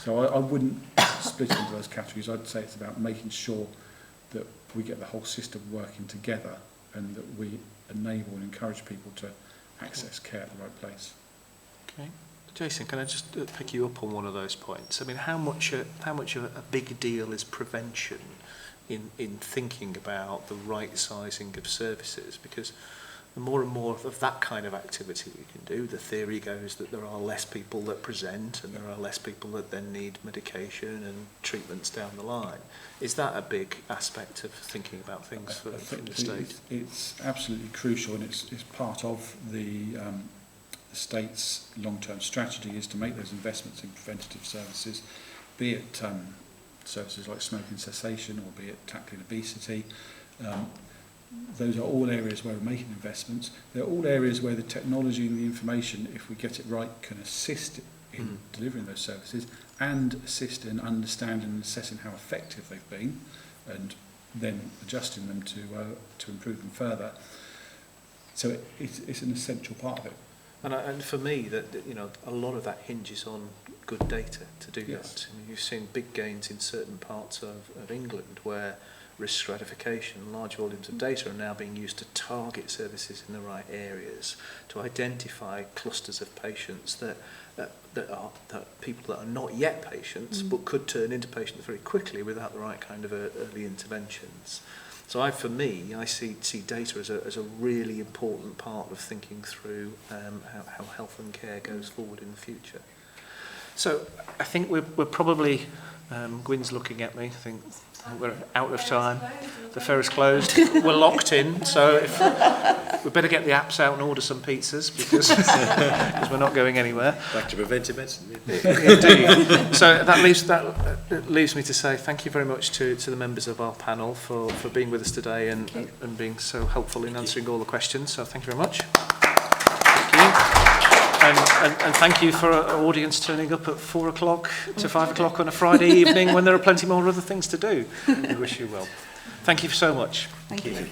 So I wouldn't split it into those categories. I'd say it's about making sure that we get the whole system working together and that we enable and encourage people to access care at the right place. Okay. Jason, can I just pick you up on one of those points? I mean, how much of a big deal is prevention in thinking about the right sizing of services? Because the more and more of that kind of activity we can do, the theory goes that there are less people that present and there are less people that then need medication and treatments down the line. Is that a big aspect of thinking about things in the state? It's absolutely crucial, and it's part of the state's long-term strategy is to make those investments in preventative services, be it services like smoking cessation or be it tackling obesity. Those are all areas where we're making investments. They're all areas where the technology and the information, if we get it right, can assist in delivering those services and assist in understanding and assessing how effective they've been and then adjusting them to improve them further. So it's an essential part of it. And for me, that a lot of that hinges on good data to do Yes. that. I mean, you've seen big gains in certain parts of England where risk stratification and large volumes of data are now being used to target services in the right areas, to identify clusters of patients that people that are not yet patients but could turn into patients very quickly without the right kind of early interventions. So for me, I see data as a really important part of thinking through how health and care goes forward in the future. So I think we're probably, Gwyn's looking at me, I think we're out of time. The fair is closed. We're locked in, so we better get the apps out and order some pizzas because we're not going anywhere. Back to preventive medicine. Indeed. So that leaves me to say thank you very much to the members of our panel for being with us today and being so helpful in answering all the questions. So thank you very much. Thank you. And thank you for our audience turning up at 4 o'clock to 5 o'clock on a Friday evening when there are plenty more other things to do. We wish you well. Thank you so much. Thank you.